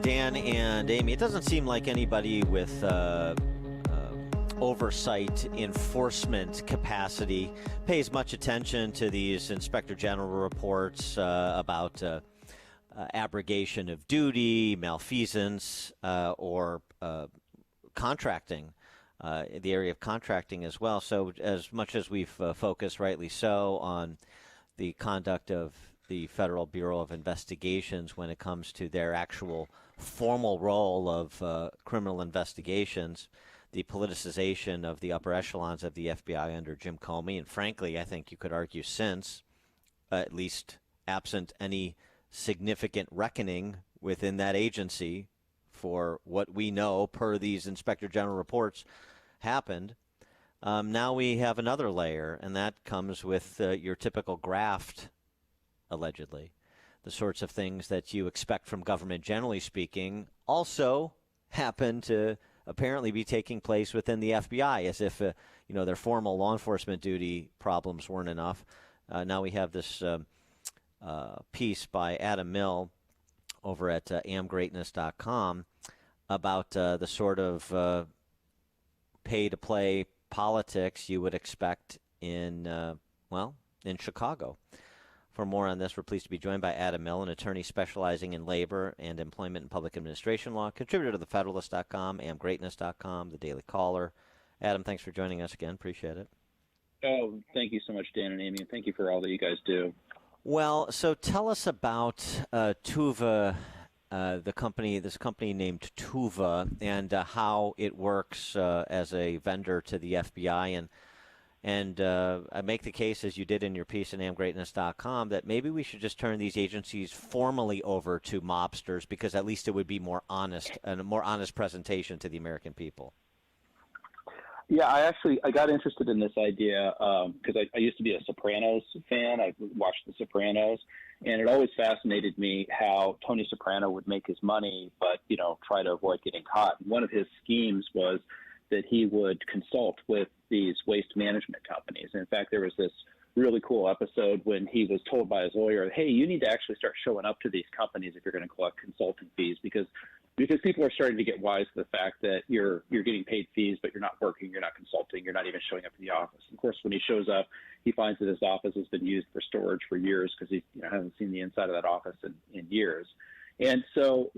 Dan and Amy, it doesn't seem like anybody with oversight enforcement capacity pays much attention to these inspector general reports about abrogation of duty, malfeasance, or contracting, the area of contracting as well. So as much as we've focused, rightly so, on the conduct of the Federal Bureau of Investigations when it comes to their actual formal role of criminal investigations, the politicization of the upper echelons of the FBI under Jim Comey, and frankly, I think you could argue since, at least absent any significant reckoning within that agency for what we know per these Inspector General reports happened. Now we have another layer, and that comes with your typical graft, allegedly. The sorts of things that you expect from government, generally speaking, also happen to apparently be taking place within the FBI, as if their formal law enforcement duty problems weren't enough. Now we have this piece by Adam Mill over at amgreatness.com about the sort of pay-to-play politics you would expect in Chicago. For more on this, we're pleased to be joined by Adam Mill, an attorney specializing in labor and employment and public administration law, contributor to thefederalist.com, amgreatness.com, the Daily Caller. Adam, thanks for joining us again. Appreciate it. Oh, thank you so much, Dan and Amy, and thank you for all that you guys do. Well, so tell us about Tuva, this company named Tuva, and how it works as a vendor to the FBI. And I make the case, as you did in your piece at amgreatness.com, that maybe we should just turn these agencies formally over to mobsters, because at least it would be more honest and a more honest presentation to the American people. Yeah, I got interested in this idea because I used to be a Sopranos fan. I watched The Sopranos, and it always fascinated me how Tony Soprano would make his money, but try to avoid getting caught. One of his schemes was that he would consult with these waste management companies. And in fact, there was this really cool episode when he was told by his lawyer, hey, you need to actually start showing up to these companies if you're going to collect consulting fees, because people are starting to get wise to the fact that you're getting paid fees, but you're not working, you're not consulting, you're not even showing up in the office. Of course, when he shows up, he finds that his office has been used for storage for years because he hasn't seen the inside of that office in years. And so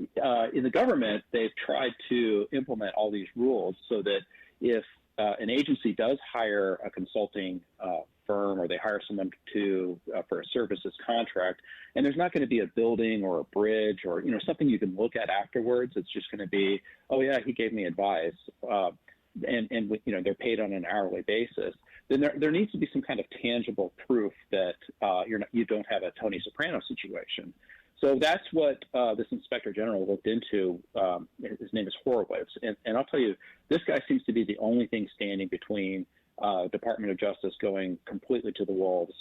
in the government, they've tried to implement all these rules so that if an agency does hire a consulting firm, or they hire someone for a services contract, and there's not going to be a building or a bridge or something you can look at afterwards. It's just going to be, oh yeah, he gave me advice, and they're paid on an hourly basis. Then there needs to be some kind of tangible proof that you don't have a Tony Soprano situation. So that's what this Inspector General looked into. His name is Horowitz, and I'll tell you, this guy seems to be the only thing standing between Department of Justice going completely to the wolves,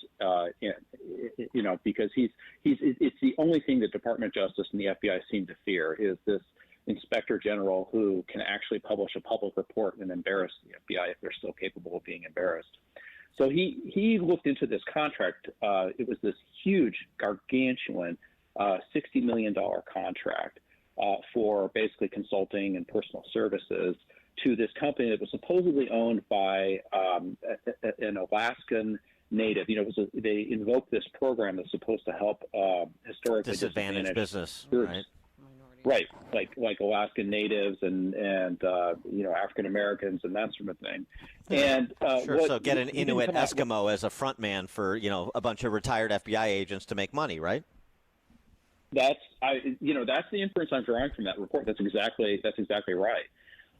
because it's the only thing that Department of Justice and the FBI seem to fear is this Inspector General who can actually publish a public report and embarrass the FBI if they're still capable of being embarrassed. So he looked into this contract. It was this huge, gargantuan $60 million contract for basically consulting and personal services to this company that was supposedly owned by an Alaskan native. They invoked this program that's supposed to help historically disadvantaged business, groups. Right, like Alaskan natives and African Americans and that sort of thing. And sure. So get an Inuit Eskimo as a front man for a bunch of retired FBI agents to make money, right? That's the inference I'm drawing from that report. That's exactly right.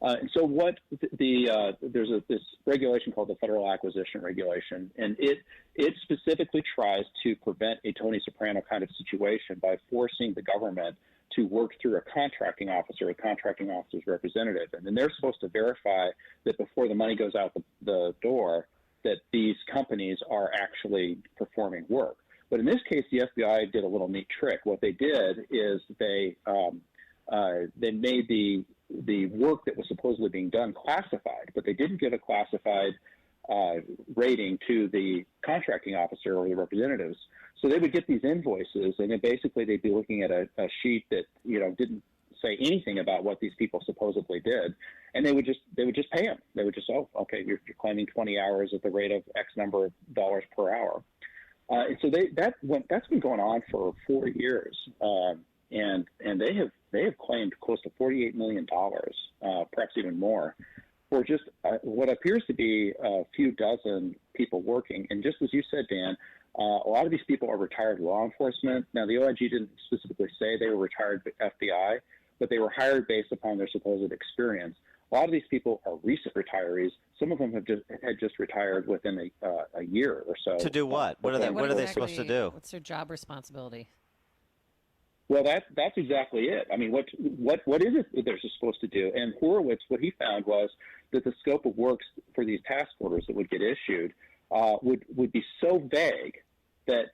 And so what there's this regulation called the Federal Acquisition Regulation, and it specifically tries to prevent a Tony Soprano kind of situation by forcing the government to work through a contracting officer, a contracting officer's representative. And then they're supposed to verify that before the money goes out the door, that these companies are actually performing work. But in this case, the FBI did a little neat trick. What they did is they made the work that was supposedly being done classified, but they didn't give a classified rating to the contracting officer or the representatives. So they would get these invoices, and then basically they'd be looking at a sheet that didn't say anything about what these people supposedly did, and they would just pay them. They would just, oh, okay, you're claiming 20 hours at the rate of X number of dollars per hour. And so that's been going on for 4 years, and they have claimed close to $48 million, perhaps even more, for just what appears to be a few dozen people working. And just as you said, Dan, a lot of these people are retired law enforcement. Now, the OIG didn't specifically say they were retired FBI, but they were hired based upon their supposed experience. A lot of these people are recent retirees. Some of them had just retired within a year or so. To do what? What are they supposed to do? What's their job responsibility? Well, that's exactly it. I mean, what is it that they're supposed to do? And Horowitz, what he found was that the scope of works for these task orders that would get issued would be so vague that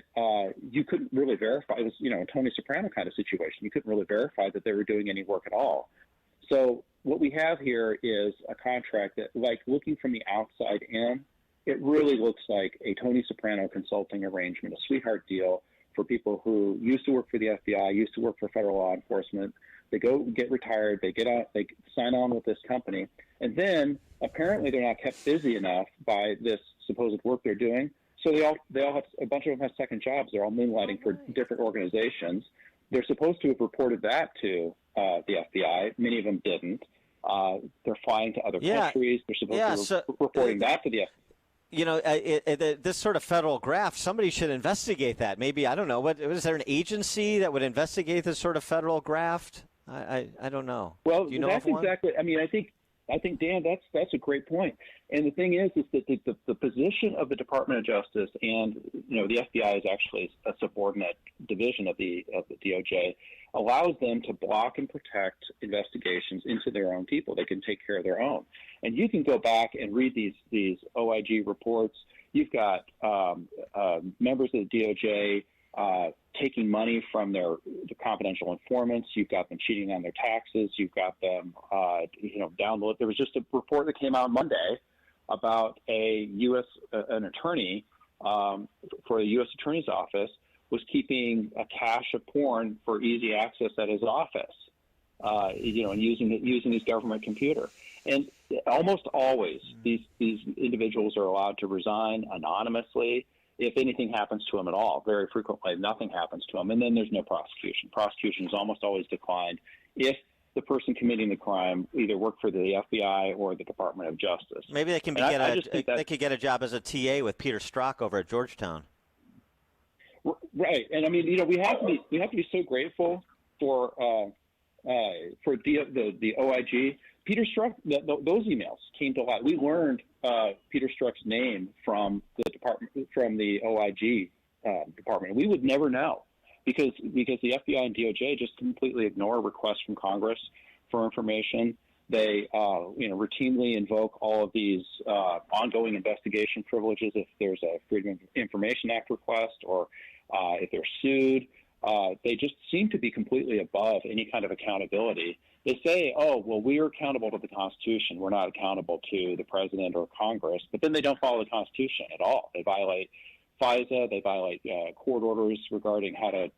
you couldn't really verify. It was, a Tony Soprano kind of situation. You couldn't really verify that they were doing any work at all. So what we have here is a contract that, like, looking from the outside in, it really looks like a Tony Soprano consulting arrangement, a sweetheart deal for people who used to work for the FBI, used to work for federal law enforcement. They go get retired, they get out, they sign on with this company, and then apparently they're not kept busy enough by this supposed work they're doing. So they all have, a bunch of them have second jobs. They're all moonlighting for different organizations. They're supposed to have reported that to the FBI. Many of them didn't. They're flying to other countries. They're supposed to be reporting that to the FBI. This sort of federal graft, somebody should investigate that. Maybe, I don't know, is there an agency that would investigate this sort of federal graft? I don't know. Well, do you know that's of one? exactly. I mean, I think Dan, that's a great point. And the thing is that the position of the Department of Justice and the FBI is actually a subordinate division of the DOJ, allows them to block and protect investigations into their own people. They can take care of their own. And you can go back and read these OIG reports. You've got members of the DOJ taking money from the confidential informants. You've got them cheating on their taxes. You've got them, download. There was just a report that came out Monday about an attorney for the U.S. Attorney's Office was keeping a cache of porn for easy access at his office, and using his government computer. And almost always, these individuals are allowed to resign anonymously if anything happens to them at all. Very frequently, nothing happens to them, and then there's no prosecution. Prosecution is almost always declined if the person committing the crime either worked for the FBI or the Department of Justice. Maybe they can they could get a job as a TA with Peter Strzok over at Georgetown. Right, and I mean, we have to be so grateful for the OIG. Peter Strzok, those emails came to light. We learned Peter Strzok's name from the OIG department. We would never know because the FBI and DOJ just completely ignore requests from Congress for information. They routinely invoke all of these ongoing investigation privileges if there's a Freedom of Information Act request or if they're sued. They just seem to be completely above any kind of accountability. They say, oh, well, we're accountable to the Constitution. We're not accountable to the president or Congress. But then they don't follow the Constitution at all. They violate FISA. They violate court orders regarding how to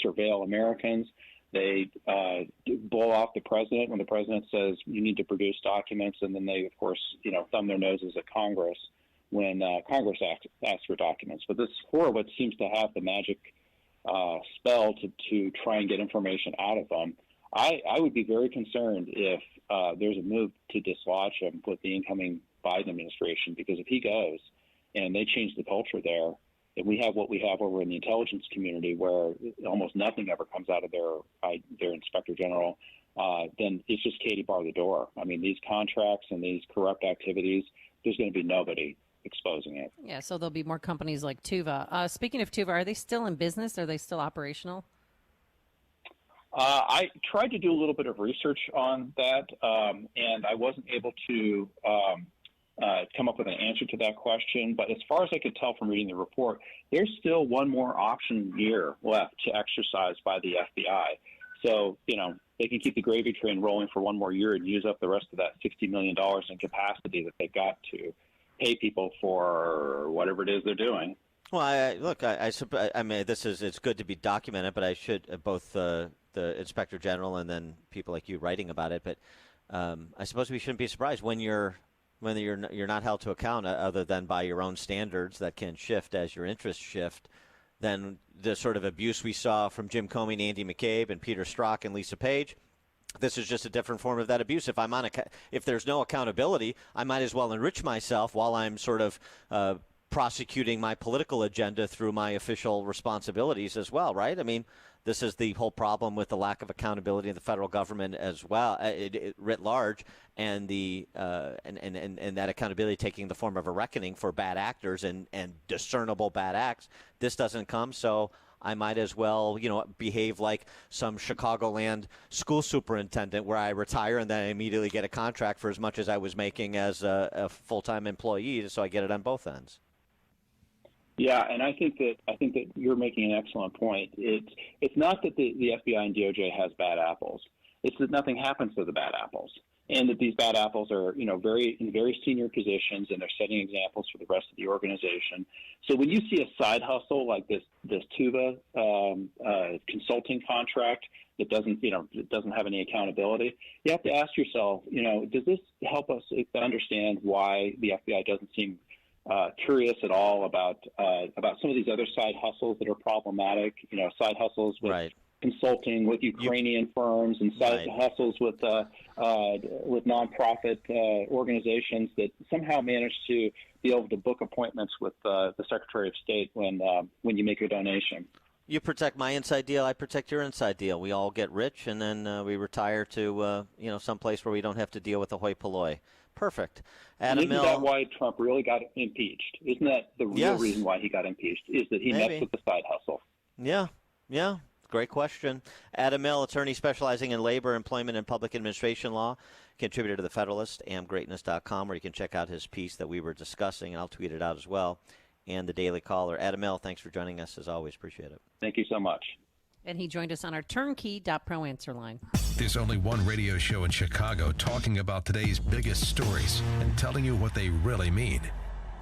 surveil Americans. They blow off the president when the president says you need to produce documents. And then they, of course, thumb their noses at Congress when Congress asks for documents. But this Horowitz seems to have the magic spell to try and get information out of them. I would be very concerned if there's a move to dislodge him with the incoming Biden administration, because if he goes and they change the culture there, and we have what we have over in the intelligence community where almost nothing ever comes out of their inspector general, then it's just Katie bar the door. I mean, these contracts and these corrupt activities, there's going to be nobody exposing it. Yeah, so there'll be more companies like Tuva. Speaking of Tuva, are they still in business? Are they still operational? I tried to do a little bit of research on that, and I wasn't able to come up with an answer to that question. But as far as I could tell from reading the report, there's still one more option year left to exercise by the FBI. So, they can keep the gravy train rolling for one more year and use up the rest of that $60 million in capacity that they've got to pay people for whatever it is they're doing. Well, I mean, it's good to be documented, but I should both the inspector general and then people like you writing about it. But I suppose we shouldn't be surprised when you're not held to account other than by your own standards that can shift as your interests shift. Then the sort of abuse we saw from Jim Comey and Andy McCabe and Peter Strzok and Lisa Page. This is just a different form of that abuse. If there's no accountability, I might as well enrich myself while I'm sort of prosecuting my political agenda through my official responsibilities as well, right? I mean, this is the whole problem with the lack of accountability in the federal government as well, writ large, and and that accountability taking the form of a reckoning for bad actors and discernible bad acts. This doesn't come, so I might as well, behave like some Chicagoland school superintendent where I retire and then I immediately get a contract for as much as I was making as a full-time employee, so I get it on both ends. Yeah, and I think that you're making an excellent point. It's not that the FBI and DOJ has bad apples. It's that nothing happens to the bad apples, and that these bad apples are in very senior positions, and they're setting examples for the rest of the organization. So when you see a side hustle like this Tuva consulting contract that doesn't have any accountability, you have to ask yourself, does this help us understand why the FBI doesn't seem curious at all about some of these other side hustles that are problematic? Side hustles with right. Consulting with Ukrainian firms and side hustles with nonprofit organizations that somehow manage to be able to book appointments with the Secretary of State when you make a donation. You protect my inside deal, I protect your inside deal. We all get rich, and then we retire to someplace where we don't have to deal with the hoi polloi. Perfect. Isn't that why Trump really got impeached? Isn't that the real reason why he got impeached? Is that he messed with the side hustle? Yeah. Great question. Adam Mill, attorney specializing in labor, employment, and public administration law, contributor to The Federalist, amgreatness.com, where you can check out his piece that we were discussing, and I'll tweet it out as well, and the Daily Caller. Adam Mill, thanks for joining us, as always. Appreciate it. Thank you so much. And he joined us on our turnkey.pro answer line. There's only one radio show in Chicago talking about today's biggest stories and telling you what they really mean.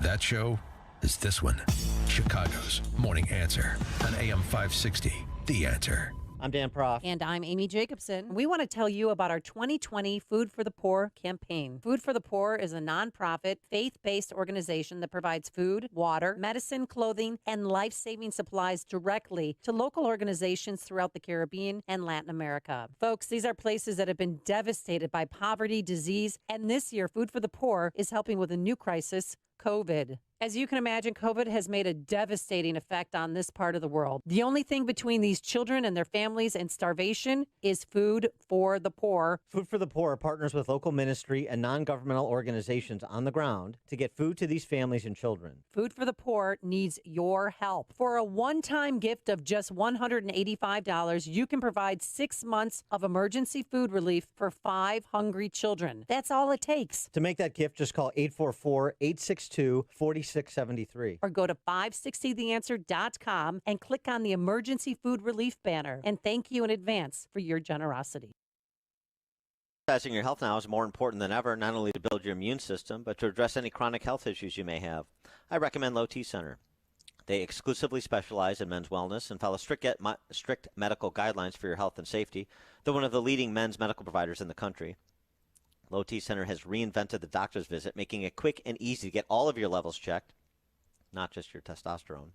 That show is this one, Chicago's Morning Answer on AM 560. The Answer. I'm Dan Proft. And I'm Amy Jacobson. We want to tell you about our 2020 Food for the Poor campaign. Food for the Poor is a nonprofit, faith-based organization that provides food, water, medicine, clothing, and life-saving supplies directly to local organizations throughout the Caribbean and Latin America. Folks, these are places that have been devastated by poverty, disease, and this year, Food for the Poor is helping with a new crisis, COVID. As you can imagine, COVID has made a devastating effect on this part of the world. The only thing between these children and their families and starvation is Food for the Poor. Food for the Poor partners with local ministry and non-governmental organizations on the ground to get food to these families and children. Food for the Poor needs your help. For a one-time gift of just $185, you can provide 6 months of emergency food relief for 5 hungry children. That's all it takes. To make that gift, just call 844-862-4673. Or go to 560theanswer.com and click on the emergency food relief banner. And thank you in advance for your generosity. Prioritizing your health now is more important than ever, not only to build your immune system, but to address any chronic health issues you may have. I recommend Low T Center. They exclusively specialize in men's wellness and follow strict medical guidelines for your health and safety. They're one of the leading men's medical providers in the country. Low T Center has reinvented the doctor's visit, making it quick and easy to get all of your levels checked, not just your testosterone.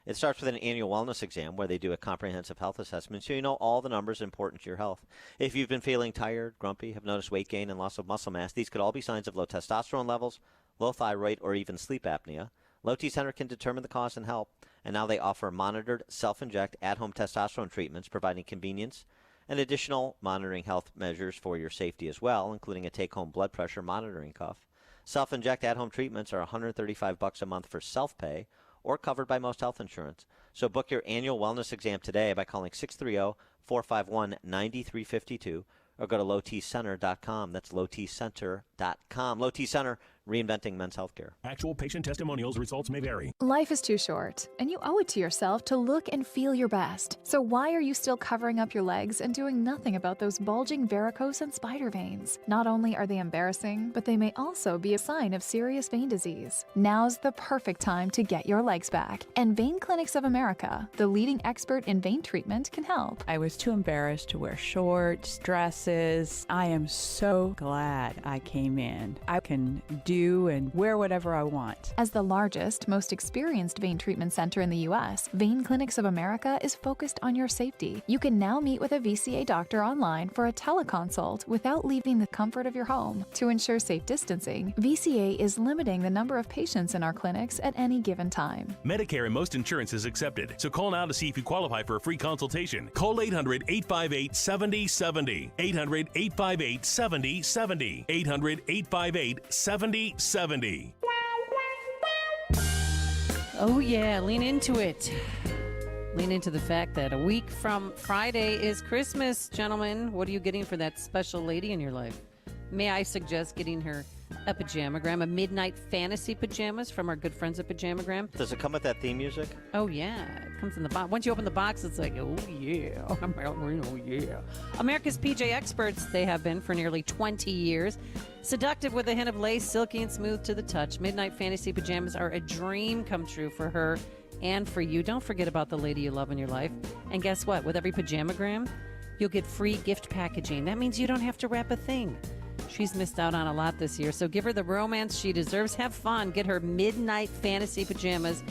It starts with an annual wellness exam where they do a comprehensive health assessment so you know all the numbers important to your health. If you've been feeling tired, grumpy, have noticed weight gain and loss of muscle mass, these could all be signs of low testosterone levels, low thyroid, or even sleep apnea. Low T Center can determine the cause and help, and now they offer monitored self-inject at-home testosterone treatments, providing convenience and additional monitoring health measures for your safety as well, including a take-home blood pressure monitoring cuff. Self-inject at-home treatments are $135 a month for self-pay or covered by most health insurance. So book your annual wellness exam today by calling 630-451-9352 or go to lowtcenter.com. That's lowtcenter.com. Low T Center, reinventing men's healthcare. Actual patient testimonials results may vary. Life is too short, and you owe it to yourself to look and feel your best. So why are you still covering up your legs and doing nothing about those bulging varicose and spider veins? Not only are they embarrassing, but they may also be a sign of serious vein disease. Now's the perfect time to get your legs back, and Vein Clinics of America, the leading expert in vein treatment, can help. I was too embarrassed to wear shorts, dresses. I am so glad I came in. I can do and wear whatever I want. As the largest, most experienced vein treatment center in the U.S., Vein Clinics of America is focused on your safety. You can now meet with a VCA doctor online for a teleconsult without leaving the comfort of your home. To ensure safe distancing, VCA is limiting the number of patients in our clinics at any given time. Medicare and most insurance is accepted, so call now to see if you qualify for a free consultation. Call 800-858-7070. 800-858-7070. 800-858-7070. Oh, yeah, lean into it. Lean into the fact that a week from Friday is Christmas, gentlemen. What are you getting for that special lady in your life? May I suggest getting her a pajamagram, a midnight fantasy pajamas from our good friends at Pajamagram? Does it come with that theme music? Oh, yeah. It comes in the box. Once you open the box, it's like, oh, yeah. Oh, yeah. America's PJ experts, they have been for nearly 20 years. Seductive with a hint of lace, silky and smooth to the touch. Midnight fantasy pajamas are a dream come true for her and for you. Don't forget about the lady you love in your life. And guess what? With every pajamagram, you'll get free gift packaging. That means you don't have to wrap a thing. She's missed out on a lot this year, so give her the romance she deserves. Have fun. Get her midnight fantasy pajamas